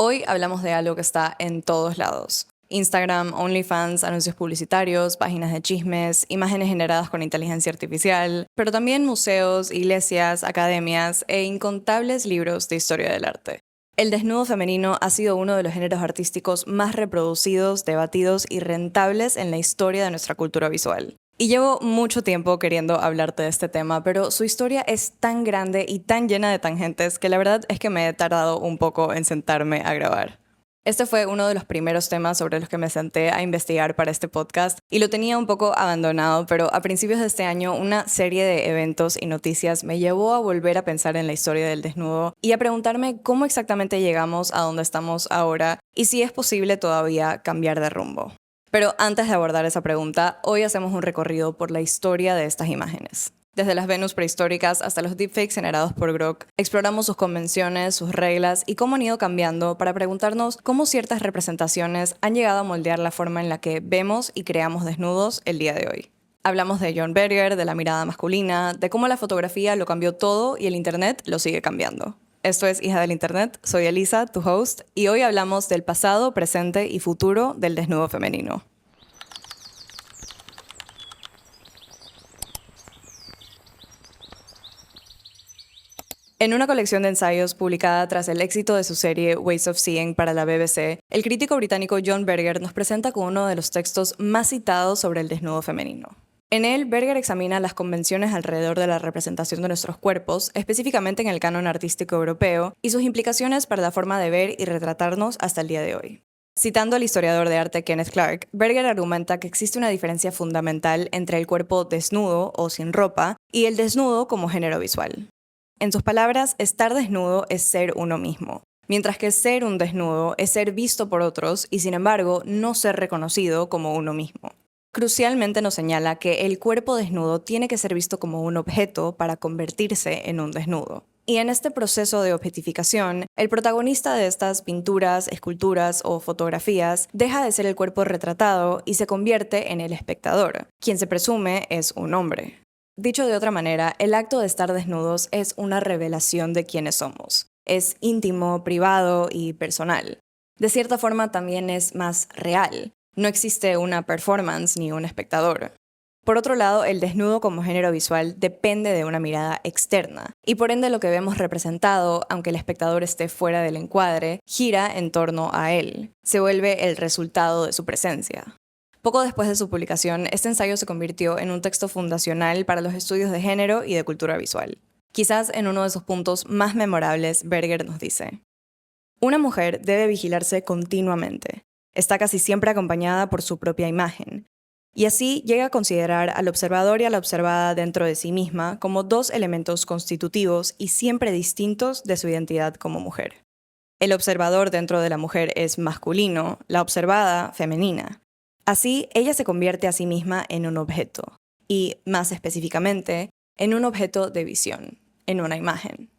Hoy hablamos de algo que está en todos lados. Instagram, OnlyFans, anuncios publicitarios, páginas de chismes, imágenes generadas con inteligencia artificial, pero también museos, iglesias, academias e incontables libros de historia del arte. El desnudo femenino ha sido uno de los géneros artísticos más reproducidos, debatidos y rentables en la historia de nuestra cultura visual. Y llevo mucho tiempo queriendo hablarte de este tema, pero su historia es tan grande y tan llena de tangentes que la verdad es que me he tardado un poco en sentarme a grabar. Este fue uno de los primeros temas sobre los que me senté a investigar para este podcast y lo tenía un poco abandonado, pero a principios de este año una serie de eventos y noticias me llevó a volver a pensar en la historia del desnudo y a preguntarme cómo exactamente llegamos a donde estamos ahora y si es posible todavía cambiar de rumbo. Pero antes de abordar esa pregunta, hoy hacemos un recorrido por la historia de estas imágenes. Desde las Venus prehistóricas hasta los deepfakes generados por Grok, exploramos sus convenciones, sus reglas y cómo han ido cambiando para preguntarnos cómo ciertas representaciones han llegado a moldear la forma en la que vemos y creamos desnudos el día de hoy. Hablamos de John Berger, de la mirada masculina, de cómo la fotografía lo cambió todo y el internet lo sigue cambiando. Esto es Hija del Internet, soy Elisa, tu host, y hoy hablamos del pasado, presente y futuro del desnudo femenino. En una colección de ensayos publicada tras el éxito de su serie Ways of Seeing para la BBC, el crítico británico John Berger nos presenta con uno de los textos más citados sobre el desnudo femenino. En él, Berger examina las convenciones alrededor de la representación de nuestros cuerpos, específicamente en el canon artístico europeo, y sus implicaciones para la forma de ver y retratarnos hasta el día de hoy. Citando al historiador de arte Kenneth Clark, Berger argumenta que existe una diferencia fundamental entre el cuerpo desnudo o sin ropa y el desnudo como género visual. En sus palabras, estar desnudo es ser uno mismo, mientras que ser un desnudo es ser visto por otros y, sin embargo, no ser reconocido como uno mismo. Crucialmente nos señala que el cuerpo desnudo tiene que ser visto como un objeto para convertirse en un desnudo. Y en este proceso de objetificación, el protagonista de estas pinturas, esculturas o fotografías deja de ser el cuerpo retratado y se convierte en el espectador, quien se presume es un hombre. Dicho de otra manera, el acto de estar desnudos es una revelación de quiénes somos. Es íntimo, privado y personal. De cierta forma también es más real. No existe una performance ni un espectador. Por otro lado, el desnudo como género visual depende de una mirada externa, y por ende lo que vemos representado, aunque el espectador esté fuera del encuadre, gira en torno a él. Se vuelve el resultado de su presencia. Poco después de su publicación, este ensayo se convirtió en un texto fundacional para los estudios de género y de cultura visual. Quizás en uno de sus puntos más memorables, Berger nos dice: una mujer debe vigilarse continuamente. Está casi siempre acompañada por su propia imagen. Y así llega a considerar al observador y a la observada dentro de sí misma como dos elementos constitutivos y siempre distintos de su identidad como mujer. El observador dentro de la mujer es masculino, la observada femenina. Así, ella se convierte a sí misma en un objeto, y, más específicamente, en un objeto de visión, en una imagen.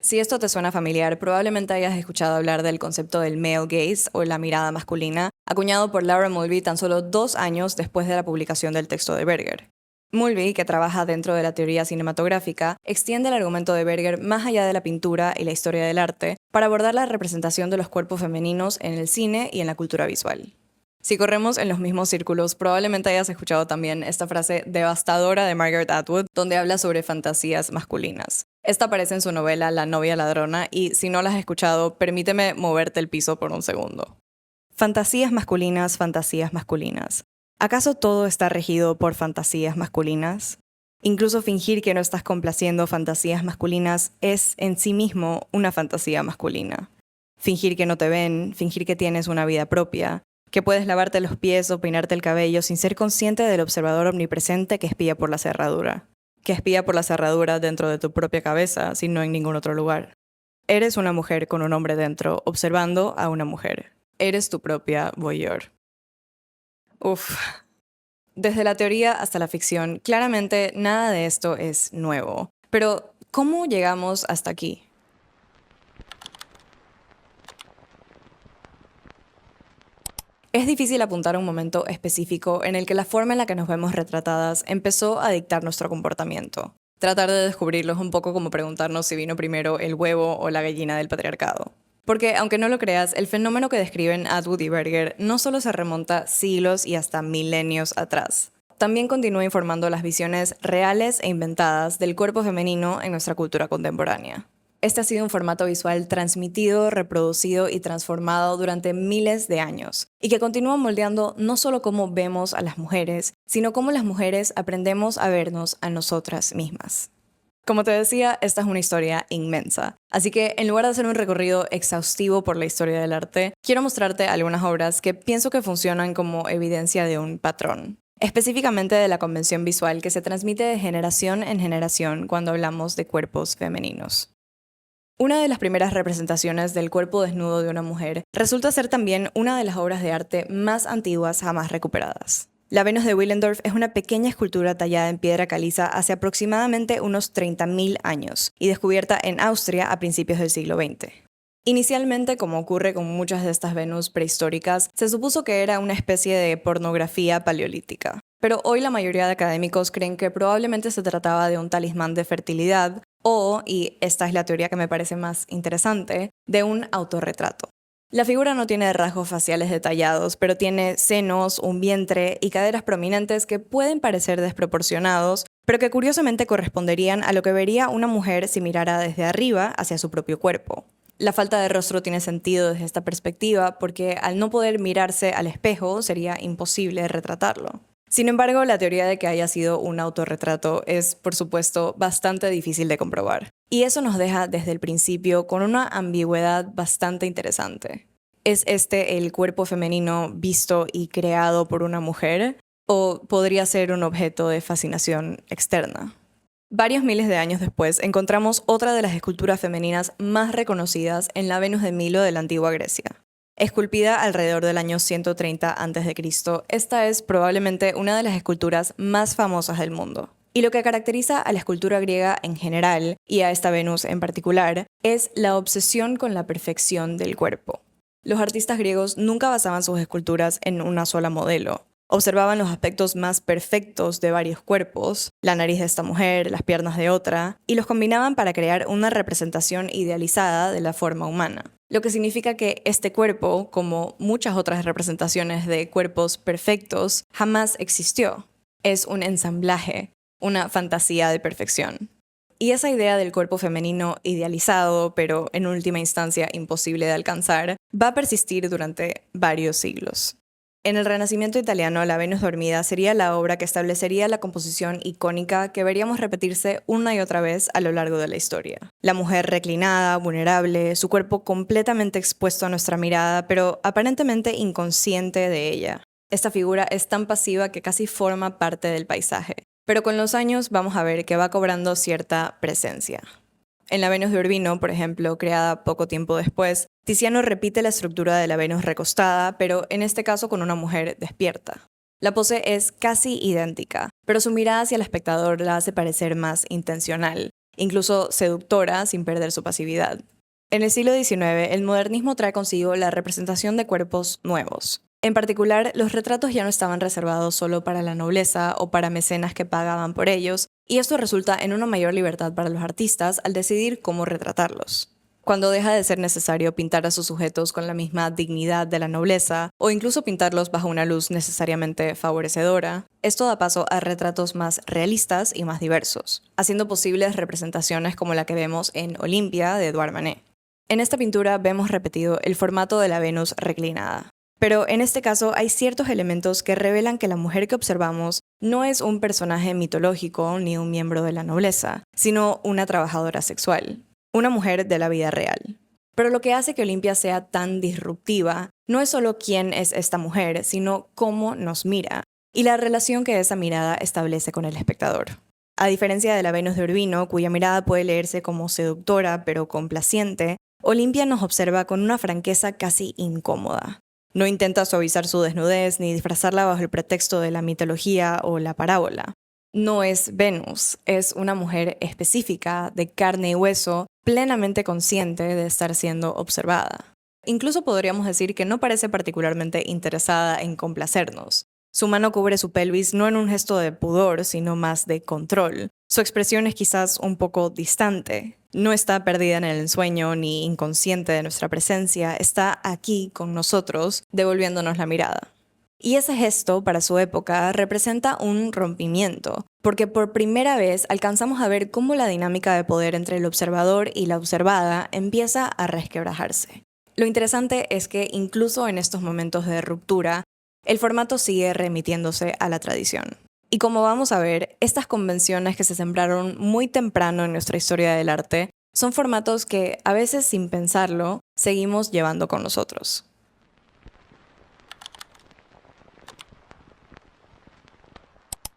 Si esto te suena familiar, probablemente hayas escuchado hablar del concepto del male gaze o la mirada masculina, acuñado por Laura Mulvey tan solo 2 años después de la publicación del texto de Berger. Mulvey, que trabaja dentro de la teoría cinematográfica, extiende el argumento de Berger más allá de la pintura y la historia del arte para abordar la representación de los cuerpos femeninos en el cine y en la cultura visual. Si corremos en los mismos círculos, probablemente hayas escuchado también esta frase devastadora de Margaret Atwood, donde habla sobre fantasías masculinas. Esta aparece en su novela La novia ladrona y, si no la has escuchado, permíteme moverte el piso por un segundo. Fantasías masculinas, fantasías masculinas. ¿Acaso todo está regido por fantasías masculinas? Incluso fingir que no estás complaciendo fantasías masculinas es en sí mismo una fantasía masculina. Fingir que no te ven, fingir que tienes una vida propia, que puedes lavarte los pies o peinarte el cabello sin ser consciente del observador omnipresente que espía por la cerradura. Que espía por la cerradura dentro de tu propia cabeza, si no en ningún otro lugar. Eres una mujer con un hombre dentro, observando a una mujer. Eres tu propia voyeur. Uf. Desde la teoría hasta la ficción, claramente nada de esto es nuevo. Pero, ¿cómo llegamos hasta aquí? Es difícil apuntar a un momento específico en el que la forma en la que nos vemos retratadas empezó a dictar nuestro comportamiento. Tratar de descubrirlo es un poco como preguntarnos si vino primero el huevo o la gallina del patriarcado. Porque, aunque no lo creas, el fenómeno que describen Atwood y Berger no solo se remonta siglos y hasta milenios atrás. También continúa informando las visiones reales e inventadas del cuerpo femenino en nuestra cultura contemporánea. Este ha sido un formato visual transmitido, reproducido y transformado durante miles de años, y que continúa moldeando no solo cómo vemos a las mujeres, sino cómo las mujeres aprendemos a vernos a nosotras mismas. Como te decía, esta es una historia inmensa, así que en lugar de hacer un recorrido exhaustivo por la historia del arte, quiero mostrarte algunas obras que pienso que funcionan como evidencia de un patrón, específicamente de la convención visual que se transmite de generación en generación cuando hablamos de cuerpos femeninos. Una de las primeras representaciones del cuerpo desnudo de una mujer resulta ser también una de las obras de arte más antiguas jamás recuperadas. La Venus de Willendorf es una pequeña escultura tallada en piedra caliza hace aproximadamente unos 30.000 años y descubierta en Austria a principios del siglo XX. Inicialmente, como ocurre con muchas de estas Venus prehistóricas, se supuso que era una especie de pornografía paleolítica. Pero hoy la mayoría de académicos creen que probablemente se trataba de un talismán de fertilidad o, y esta es la teoría que me parece más interesante, de un autorretrato. La figura no tiene rasgos faciales detallados, pero tiene senos, un vientre y caderas prominentes que pueden parecer desproporcionados, pero que curiosamente corresponderían a lo que vería una mujer si mirara desde arriba hacia su propio cuerpo. La falta de rostro tiene sentido desde esta perspectiva porque al no poder mirarse al espejo sería imposible retratarlo. Sin embargo, la teoría de que haya sido un autorretrato es, por supuesto, bastante difícil de comprobar. Y eso nos deja desde el principio con una ambigüedad bastante interesante. ¿Es este el cuerpo femenino visto y creado por una mujer? ¿O podría ser un objeto de fascinación externa? Varios miles de años después, encontramos otra de las esculturas femeninas más reconocidas en la Venus de Milo de la antigua Grecia. Esculpida alrededor del año 130 a.C., esta es probablemente una de las esculturas más famosas del mundo. Y lo que caracteriza a la escultura griega en general, y a esta Venus en particular, es la obsesión con la perfección del cuerpo. Los artistas griegos nunca basaban sus esculturas en una sola modelo. Observaban los aspectos más perfectos de varios cuerpos, la nariz de esta mujer, las piernas de otra, y los combinaban para crear una representación idealizada de la forma humana. Lo que significa que este cuerpo, como muchas otras representaciones de cuerpos perfectos, jamás existió. Es un ensamblaje, una fantasía de perfección. Y esa idea del cuerpo femenino idealizado, pero en última instancia imposible de alcanzar, va a persistir durante varios siglos. En el Renacimiento italiano, La Venus dormida sería la obra que establecería la composición icónica que veríamos repetirse una y otra vez a lo largo de la historia. La mujer reclinada, vulnerable, su cuerpo completamente expuesto a nuestra mirada, pero aparentemente inconsciente de ella. Esta figura es tan pasiva que casi forma parte del paisaje, pero con los años vamos a ver que va cobrando cierta presencia. En la Venus de Urbino, por ejemplo, creada poco tiempo después, Tiziano repite la estructura de la Venus recostada, pero en este caso con una mujer despierta. La pose es casi idéntica, pero su mirada hacia el espectador la hace parecer más intencional, incluso seductora sin perder su pasividad. En el siglo XIX, el modernismo trae consigo la representación de cuerpos nuevos. En particular, los retratos ya no estaban reservados solo para la nobleza o para mecenas que pagaban por ellos, y esto resulta en una mayor libertad para los artistas al decidir cómo retratarlos. Cuando deja de ser necesario pintar a sus sujetos con la misma dignidad de la nobleza, o incluso pintarlos bajo una luz necesariamente favorecedora, esto da paso a retratos más realistas y más diversos, haciendo posibles representaciones como la que vemos en Olimpia de Edouard Manet. En esta pintura vemos repetido el formato de la Venus reclinada. Pero en este caso hay ciertos elementos que revelan que la mujer que observamos no es un personaje mitológico ni un miembro de la nobleza, sino una trabajadora sexual, una mujer de la vida real. Pero lo que hace que Olimpia sea tan disruptiva no es solo quién es esta mujer, sino cómo nos mira y la relación que esa mirada establece con el espectador. A diferencia de la Venus de Urbino, cuya mirada puede leerse como seductora pero complaciente, Olimpia nos observa con una franqueza casi incómoda. No intenta suavizar su desnudez ni disfrazarla bajo el pretexto de la mitología o la parábola. No es Venus, es una mujer específica, de carne y hueso, plenamente consciente de estar siendo observada. Incluso podríamos decir que no parece particularmente interesada en complacernos. Su mano cubre su pelvis no en un gesto de pudor, sino más de control. Su expresión es quizás un poco distante, No está perdida en el ensueño ni inconsciente de nuestra presencia, está aquí con nosotros, devolviéndonos la mirada. Y ese gesto, para su época, representa un rompimiento, porque por primera vez alcanzamos a ver cómo la dinámica de poder entre el observador y la observada empieza a resquebrajarse. Lo interesante es que incluso en estos momentos de ruptura, el formato sigue remitiéndose a la tradición. Y como vamos a ver, estas convenciones que se sembraron muy temprano en nuestra historia del arte son formatos que, a veces sin pensarlo, seguimos llevando con nosotros.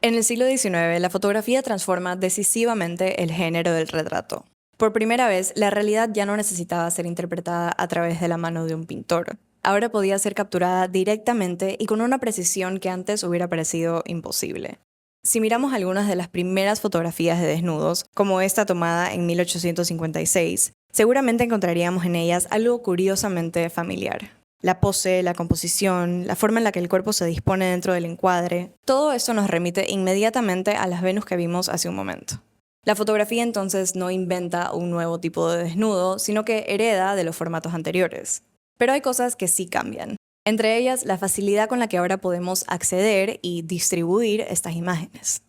En el siglo XIX, la fotografía transforma decisivamente el género del retrato. Por primera vez, la realidad ya no necesitaba ser interpretada a través de la mano de un pintor. Ahora podía ser capturada directamente y con una precisión que antes hubiera parecido imposible. Si miramos algunas de las primeras fotografías de desnudos, como esta tomada en 1856, seguramente encontraríamos en ellas algo curiosamente familiar. La pose, la composición, la forma en la que el cuerpo se dispone dentro del encuadre, todo esto nos remite inmediatamente a las Venus que vimos hace un momento. La fotografía entonces no inventa un nuevo tipo de desnudo, sino que hereda de los formatos anteriores. Pero hay cosas que sí cambian. Entre ellas, la facilidad con la que ahora podemos acceder y distribuir estas imágenes.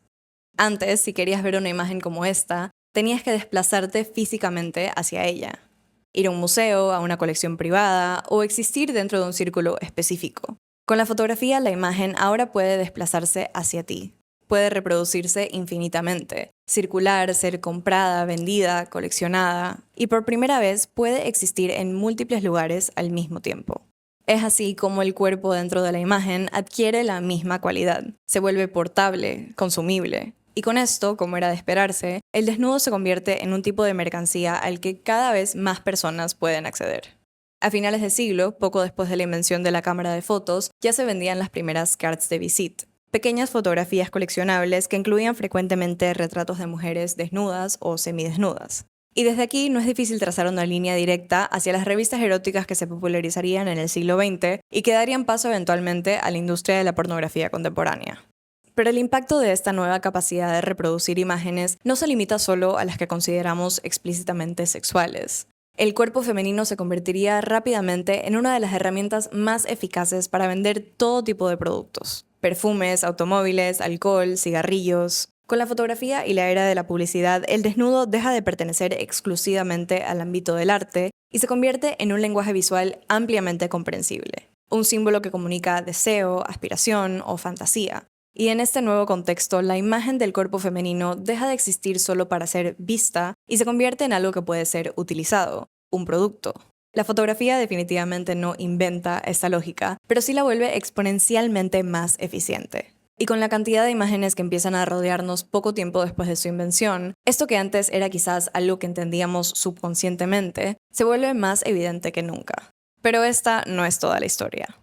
Antes, si querías ver una imagen como esta, tenías que desplazarte físicamente hacia ella, ir a un museo, a una colección privada o existir dentro de un círculo específico. Con la fotografía, la imagen ahora puede desplazarse hacia ti. Puede reproducirse infinitamente, circular, ser comprada, vendida, coleccionada, y por primera vez puede existir en múltiples lugares al mismo tiempo. Es así como el cuerpo dentro de la imagen adquiere la misma cualidad, se vuelve portable, consumible. Y con esto, como era de esperarse, el desnudo se convierte en un tipo de mercancía al que cada vez más personas pueden acceder. A finales de siglo, poco después de la invención de la cámara de fotos, ya se vendían las primeras cartes de visite, pequeñas fotografías coleccionables que incluían frecuentemente retratos de mujeres desnudas o semidesnudas. Y desde aquí no es difícil trazar una línea directa hacia las revistas eróticas que se popularizarían en el siglo XX y que darían paso eventualmente a la industria de la pornografía contemporánea. Pero el impacto de esta nueva capacidad de reproducir imágenes no se limita solo a las que consideramos explícitamente sexuales. El cuerpo femenino se convertiría rápidamente en una de las herramientas más eficaces para vender todo tipo de productos: perfumes, automóviles, alcohol, cigarrillos. Con la fotografía y la era de la publicidad, el desnudo deja de pertenecer exclusivamente al ámbito del arte y se convierte en un lenguaje visual ampliamente comprensible, un símbolo que comunica deseo, aspiración o fantasía. Y en este nuevo contexto, la imagen del cuerpo femenino deja de existir solo para ser vista y se convierte en algo que puede ser utilizado, un producto. La fotografía definitivamente no inventa esta lógica, pero sí la vuelve exponencialmente más eficiente. Y con la cantidad de imágenes que empiezan a rodearnos poco tiempo después de su invención, esto que antes era quizás algo que entendíamos subconscientemente, se vuelve más evidente que nunca. Pero esta no es toda la historia.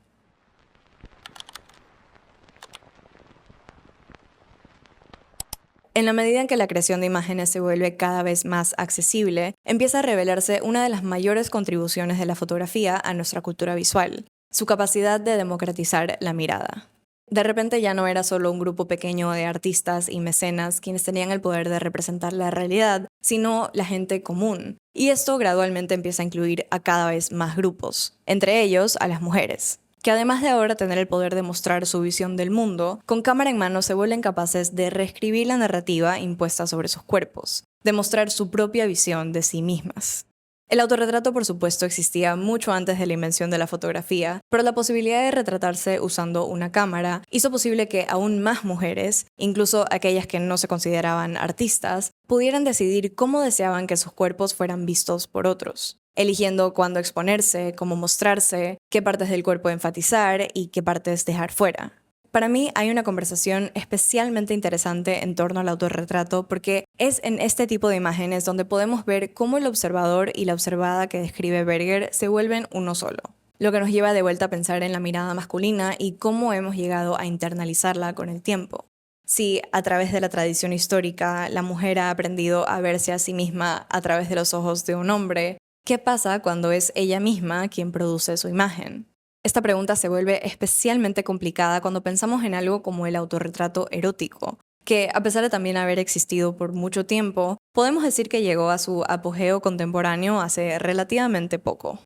En la medida en que la creación de imágenes se vuelve cada vez más accesible, empieza a revelarse una de las mayores contribuciones de la fotografía a nuestra cultura visual: su capacidad de democratizar la mirada. De repente ya no era solo un grupo pequeño de artistas y mecenas quienes tenían el poder de representar la realidad, sino la gente común. Y esto gradualmente empieza a incluir a cada vez más grupos, entre ellos a las mujeres, que además de ahora tener el poder de mostrar su visión del mundo, con cámara en mano se vuelven capaces de reescribir la narrativa impuesta sobre sus cuerpos, de mostrar su propia visión de sí mismas. El autorretrato, por supuesto, existía mucho antes de la invención de la fotografía, pero la posibilidad de retratarse usando una cámara hizo posible que aún más mujeres, incluso aquellas que no se consideraban artistas, pudieran decidir cómo deseaban que sus cuerpos fueran vistos por otros, eligiendo cuándo exponerse, cómo mostrarse, qué partes del cuerpo enfatizar y qué partes dejar fuera. Para mí hay una conversación especialmente interesante en torno al autorretrato porque es en este tipo de imágenes donde podemos ver cómo el observador y la observada que describe Berger se vuelven uno solo, lo que nos lleva de vuelta a pensar en la mirada masculina y cómo hemos llegado a internalizarla con el tiempo. Si a través de la tradición histórica la mujer ha aprendido a verse a sí misma a través de los ojos de un hombre, ¿qué pasa cuando es ella misma quien produce su imagen? Esta pregunta se vuelve especialmente complicada cuando pensamos en algo como el autorretrato erótico, que, a pesar de también haber existido por mucho tiempo, podemos decir que llegó a su apogeo contemporáneo hace relativamente poco.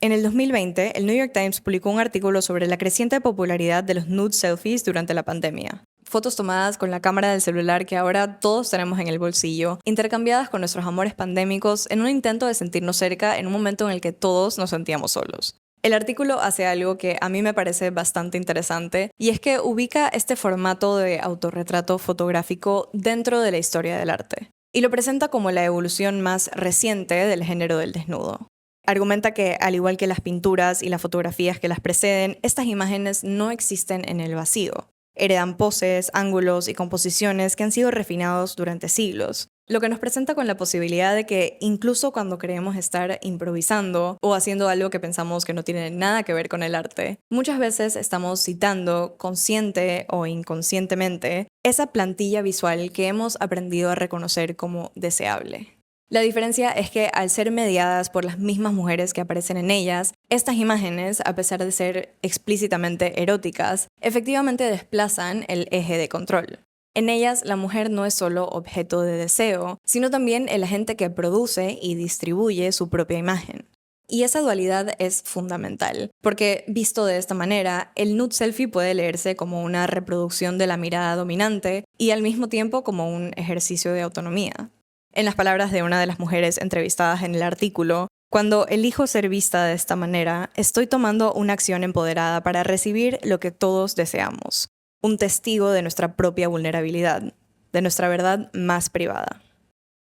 En el 2020, el New York Times publicó un artículo sobre la creciente popularidad de los nude selfies durante la pandemia. Fotos tomadas con la cámara del celular que ahora todos tenemos en el bolsillo, intercambiadas con nuestros amores pandémicos en un intento de sentirnos cerca en un momento en el que todos nos sentíamos solos. El artículo hace algo que a mí me parece bastante interesante, y es que ubica este formato de autorretrato fotográfico dentro de la historia del arte, y lo presenta como la evolución más reciente del género del desnudo. Argumenta que, al igual que las pinturas y las fotografías que las preceden, estas imágenes no existen en el vacío. Heredan poses, ángulos y composiciones que han sido refinados durante siglos, lo que nos presenta con la posibilidad de que, incluso cuando creemos estar improvisando o haciendo algo que pensamos que no tiene nada que ver con el arte, muchas veces estamos citando, consciente o inconscientemente, esa plantilla visual que hemos aprendido a reconocer como deseable. La diferencia es que, al ser mediadas por las mismas mujeres que aparecen en ellas, estas imágenes, a pesar de ser explícitamente eróticas, efectivamente desplazan el eje de control. En ellas, la mujer no es solo objeto de deseo, sino también el agente que produce y distribuye su propia imagen. Y esa dualidad es fundamental, porque, visto de esta manera, el nude selfie puede leerse como una reproducción de la mirada dominante y al mismo tiempo como un ejercicio de autonomía. En las palabras de una de las mujeres entrevistadas en el artículo, cuando elijo ser vista de esta manera, estoy tomando una acción empoderada para recibir lo que todos deseamos, un testigo de nuestra propia vulnerabilidad, de nuestra verdad más privada.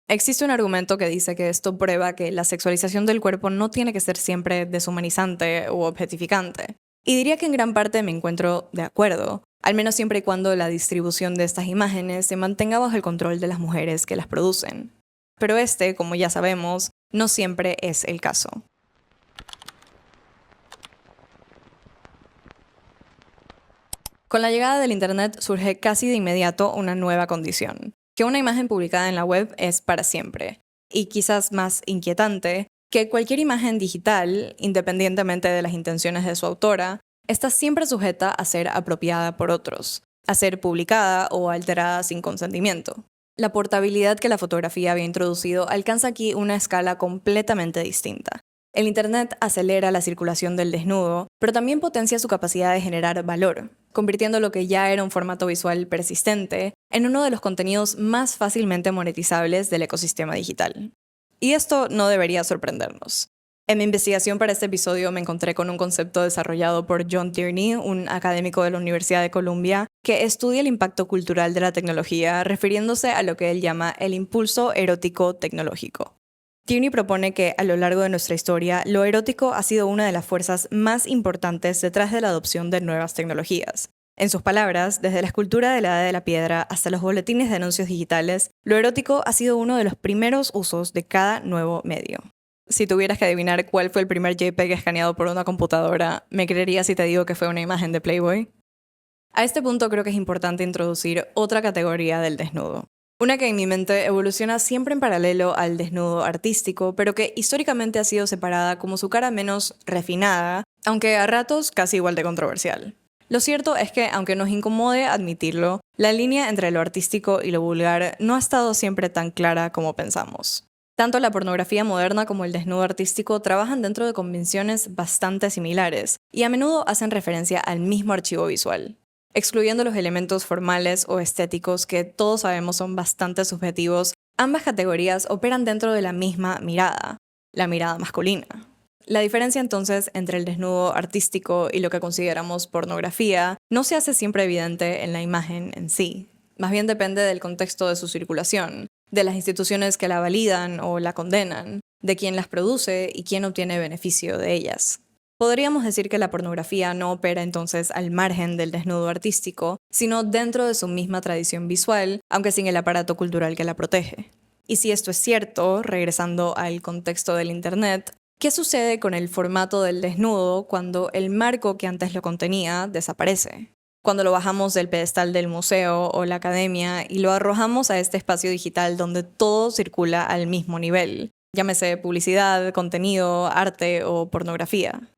Existe un argumento que dice que esto prueba que la sexualización del cuerpo no tiene que ser siempre deshumanizante u objetificante. Y diría que en gran parte me encuentro de acuerdo, al menos siempre y cuando la distribución de estas imágenes se mantenga bajo el control de las mujeres que las producen. Pero este, como ya sabemos, no siempre es el caso. Con la llegada del Internet surge casi de inmediato una nueva condición, que una imagen publicada en la web es para siempre, y quizás más inquietante, que cualquier imagen digital, independientemente de las intenciones de su autora, está siempre sujeta a ser apropiada por otros, a ser publicada o alterada sin consentimiento. La portabilidad que la fotografía había introducido alcanza aquí una escala completamente distinta. El Internet acelera la circulación del desnudo, pero también potencia su capacidad de generar valor, convirtiendo lo que ya era un formato visual persistente en uno de los contenidos más fácilmente monetizables del ecosistema digital. Y esto no debería sorprendernos. En mi investigación para este episodio me encontré con un concepto desarrollado por John Tierney, un académico de la Universidad de Columbia, que estudia el impacto cultural de la tecnología, refiriéndose a lo que él llama el impulso erótico tecnológico. Tierney propone que, a lo largo de nuestra historia, lo erótico ha sido una de las fuerzas más importantes detrás de la adopción de nuevas tecnologías. En sus palabras, desde la escultura de la Edad de la Piedra hasta los boletines de anuncios digitales, lo erótico ha sido uno de los primeros usos de cada nuevo medio. Si tuvieras que adivinar cuál fue el primer JPEG escaneado por una computadora, ¿me creerías si te digo que fue una imagen de Playboy? A este punto creo que es importante introducir otra categoría del desnudo. Una que en mi mente evoluciona siempre en paralelo al desnudo artístico, pero que históricamente ha sido separada como su cara menos refinada, aunque a ratos casi igual de controversial. Lo cierto es que, aunque nos incomode admitirlo, la línea entre lo artístico y lo vulgar no ha estado siempre tan clara como pensamos. Tanto la pornografía moderna como el desnudo artístico trabajan dentro de convenciones bastante similares y a menudo hacen referencia al mismo archivo visual. Excluyendo los elementos formales o estéticos que todos sabemos son bastante subjetivos, ambas categorías operan dentro de la misma mirada, la mirada masculina. La diferencia entonces entre el desnudo artístico y lo que consideramos pornografía no se hace siempre evidente en la imagen en sí. Más bien depende del contexto de su circulación, de las instituciones que la validan o la condenan, de quién las produce y quién obtiene beneficio de ellas. Podríamos decir que la pornografía no opera entonces al margen del desnudo artístico, sino dentro de su misma tradición visual, aunque sin el aparato cultural que la protege. Y si esto es cierto, regresando al contexto del Internet, ¿qué sucede con el formato del desnudo cuando el marco que antes lo contenía desaparece? Cuando lo bajamos del pedestal del museo o la academia y lo arrojamos a este espacio digital donde todo circula al mismo nivel, llámese publicidad, contenido, arte o pornografía.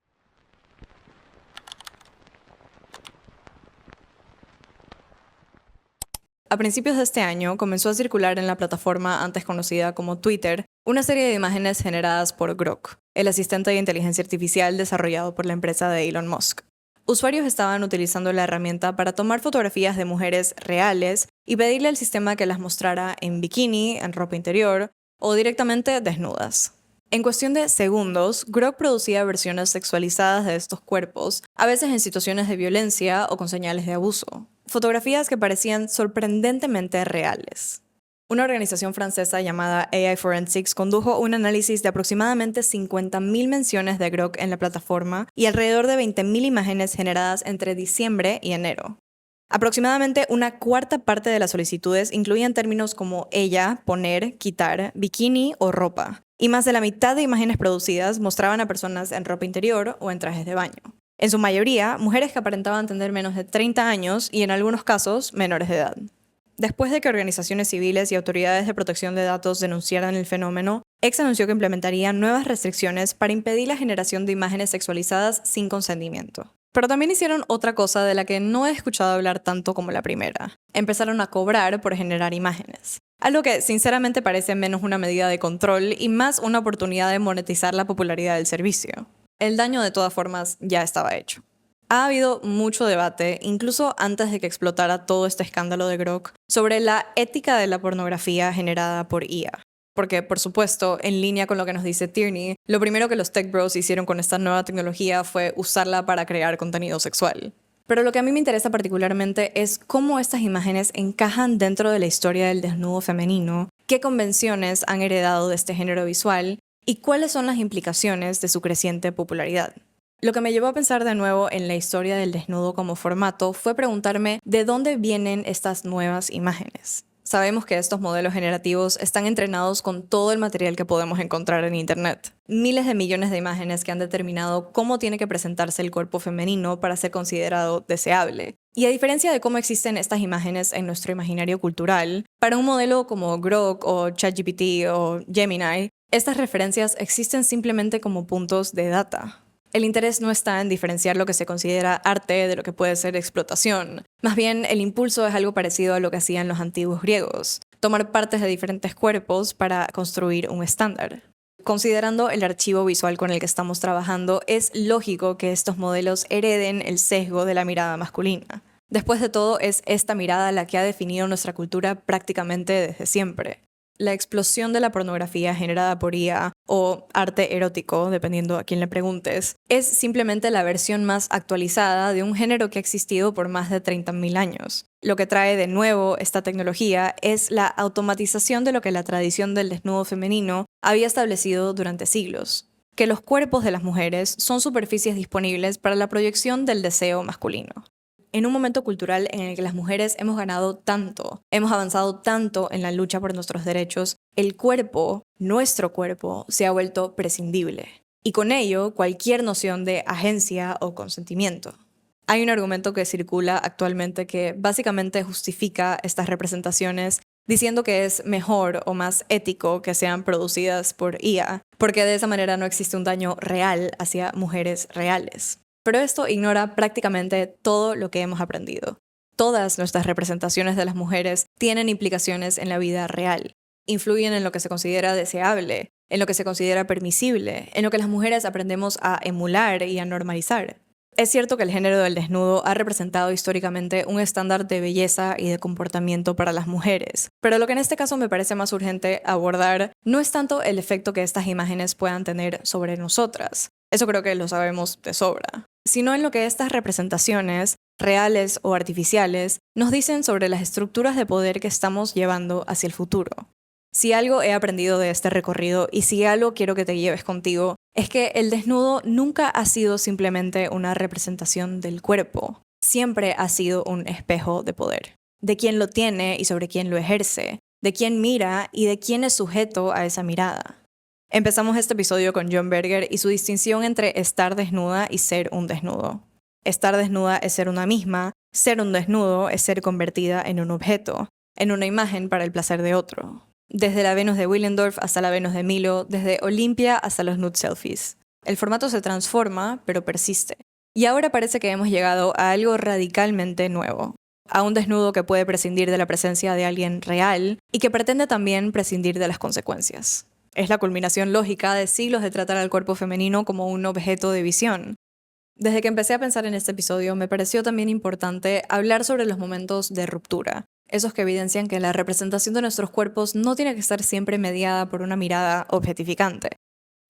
A principios de este año comenzó a circular en la plataforma antes conocida como Twitter una serie de imágenes generadas por Grok, el asistente de inteligencia artificial desarrollado por la empresa de Elon Musk. Usuarios estaban utilizando la herramienta para tomar fotografías de mujeres reales y pedirle al sistema que las mostrara en bikini, en ropa interior o directamente desnudas. En cuestión de segundos, Grok producía versiones sexualizadas de estos cuerpos, a veces en situaciones de violencia o con señales de abuso. Fotografías que parecían sorprendentemente reales. Una organización francesa llamada AI Forensics condujo un análisis de aproximadamente 50.000 menciones de Grok en la plataforma y alrededor de 20.000 imágenes generadas entre diciembre y enero. Aproximadamente una cuarta parte de las solicitudes incluían términos como ella, poner, quitar, bikini o ropa, y más de la mitad de imágenes producidas mostraban a personas en ropa interior o en trajes de baño. En su mayoría, mujeres que aparentaban tener menos de 30 años y en algunos casos menores de edad. Después de que organizaciones civiles y autoridades de protección de datos denunciaran el fenómeno, X anunció que implementaría nuevas restricciones para impedir la generación de imágenes sexualizadas sin consentimiento. Pero también hicieron otra cosa de la que no he escuchado hablar tanto como la primera. Empezaron a cobrar por generar imágenes. Algo que sinceramente parece menos una medida de control y más una oportunidad de monetizar la popularidad del servicio. El daño de todas formas ya estaba hecho. Ha habido mucho debate, incluso antes de que explotara todo este escándalo de Grok, sobre la ética de la pornografía generada por IA. Porque, por supuesto, en línea con lo que nos dice Tierney, lo primero que los tech bros hicieron con esta nueva tecnología fue usarla para crear contenido sexual. Pero lo que a mí me interesa particularmente es cómo estas imágenes encajan dentro de la historia del desnudo femenino, qué convenciones han heredado de este género visual y cuáles son las implicaciones de su creciente popularidad. Lo que me llevó a pensar de nuevo en la historia del desnudo como formato fue preguntarme de dónde vienen estas nuevas imágenes. Sabemos que estos modelos generativos están entrenados con todo el material que podemos encontrar en Internet. Miles de millones de imágenes que han determinado cómo tiene que presentarse el cuerpo femenino para ser considerado deseable. Y a diferencia de cómo existen estas imágenes en nuestro imaginario cultural, para un modelo como Grok o ChatGPT o Gemini, estas referencias existen simplemente como puntos de data. El interés no está en diferenciar lo que se considera arte de lo que puede ser explotación. Más bien, el impulso es algo parecido a lo que hacían los antiguos griegos, tomar partes de diferentes cuerpos para construir un estándar. Considerando el archivo visual con el que estamos trabajando, es lógico que estos modelos hereden el sesgo de la mirada masculina. Después de todo, es esta mirada la que ha definido nuestra cultura prácticamente desde siempre. La explosión de la pornografía generada por IA, o arte erótico, dependiendo a quién le preguntes, es simplemente la versión más actualizada de un género que ha existido por más de 30.000 años. Lo que trae de nuevo esta tecnología es la automatización de lo que la tradición del desnudo femenino había establecido durante siglos, que los cuerpos de las mujeres son superficies disponibles para la proyección del deseo masculino. En un momento cultural en el que las mujeres hemos ganado tanto, hemos avanzado tanto en la lucha por nuestros derechos, el cuerpo, nuestro cuerpo, se ha vuelto prescindible. Y con ello, cualquier noción de agencia o consentimiento. Hay un argumento que circula actualmente que básicamente justifica estas representaciones diciendo que es mejor o más ético que sean producidas por IA, porque de esa manera no existe un daño real hacia mujeres reales. Pero esto ignora prácticamente todo lo que hemos aprendido. Todas nuestras representaciones de las mujeres tienen implicaciones en la vida real. Influyen en lo que se considera deseable, en lo que se considera permisible, en lo que las mujeres aprendemos a emular y a normalizar. Es cierto que el género del desnudo ha representado históricamente un estándar de belleza y de comportamiento para las mujeres, pero lo que en este caso me parece más urgente abordar no es tanto el efecto que estas imágenes puedan tener sobre nosotras. Eso creo que lo sabemos de sobra. Sino en lo que estas representaciones, reales o artificiales, nos dicen sobre las estructuras de poder que estamos llevando hacia el futuro. Si algo he aprendido de este recorrido y si algo quiero que te lleves contigo, es que el desnudo nunca ha sido simplemente una representación del cuerpo. Siempre ha sido un espejo de poder. De quién lo tiene y sobre quién lo ejerce, de quién mira y de quién es sujeto a esa mirada. Empezamos este episodio con John Berger y su distinción entre estar desnuda y ser un desnudo. Estar desnuda es ser una misma, ser un desnudo es ser convertida en un objeto, en una imagen para el placer de otro. Desde la Venus de Willendorf hasta la Venus de Milo, desde Olimpia hasta los nude selfies. El formato se transforma, pero persiste. Y ahora parece que hemos llegado a algo radicalmente nuevo. a un desnudo que puede prescindir de la presencia de alguien real y que pretende también prescindir de las consecuencias. Es la culminación lógica de siglos de tratar al cuerpo femenino como un objeto de visión. Desde que empecé a pensar en este episodio, me pareció también importante hablar sobre los momentos de ruptura, esos que evidencian que la representación de nuestros cuerpos no tiene que estar siempre mediada por una mirada objetificante.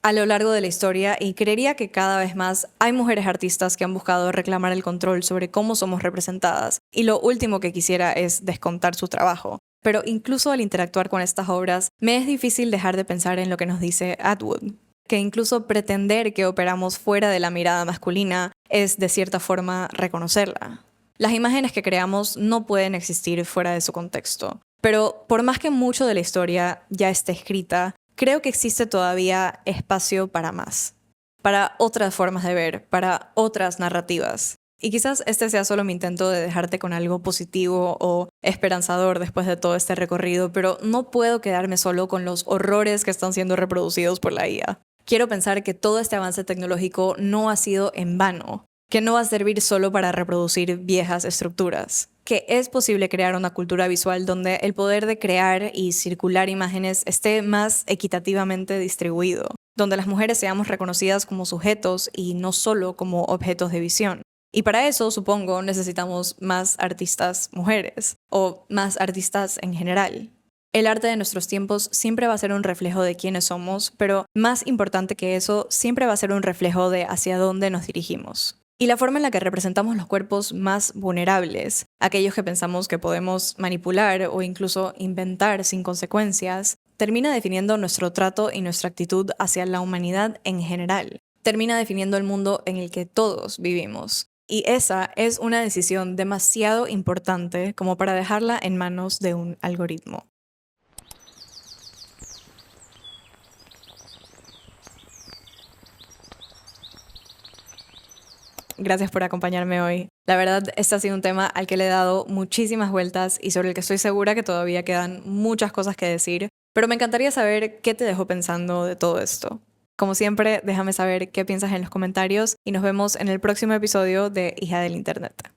A lo largo de la historia, y creería que cada vez más, hay mujeres artistas que han buscado reclamar el control sobre cómo somos representadas, y lo último que quisiera es descontar su trabajo. Pero incluso al interactuar con estas obras, me es difícil dejar de pensar en lo que nos dice Atwood, que incluso pretender que operamos fuera de la mirada masculina es, de cierta forma, reconocerla. Las imágenes que creamos no pueden existir fuera de su contexto. Pero por más que mucho de la historia ya esté escrita, creo que existe todavía espacio para más, para otras formas de ver, para otras narrativas. Y quizás este sea solo mi intento de dejarte con algo positivo o esperanzador después de todo este recorrido, pero no puedo quedarme solo con los horrores que están siendo reproducidos por la IA. Quiero pensar que todo este avance tecnológico no ha sido en vano, que no va a servir solo para reproducir viejas estructuras, que es posible crear una cultura visual donde el poder de crear y circular imágenes esté más equitativamente distribuido, donde las mujeres seamos reconocidas como sujetos y no solo como objetos de visión. Y para eso, supongo, necesitamos más artistas mujeres, o más artistas en general. El arte de nuestros tiempos siempre va a ser un reflejo de quiénes somos, pero más importante que eso, siempre va a ser un reflejo de hacia dónde nos dirigimos. Y la forma en la que representamos los cuerpos más vulnerables, aquellos que pensamos que podemos manipular o incluso inventar sin consecuencias, termina definiendo nuestro trato y nuestra actitud hacia la humanidad en general. Termina definiendo el mundo en el que todos vivimos. Y esa es una decisión demasiado importante como para dejarla en manos de un algoritmo. Gracias por acompañarme hoy. La verdad, este ha sido un tema al que le he dado muchísimas vueltas y sobre el que estoy segura que todavía quedan muchas cosas que decir, pero me encantaría saber qué te dejó pensando de todo esto. Como siempre, déjame saber qué piensas en los comentarios y nos vemos en el próximo episodio de Hija del Internet.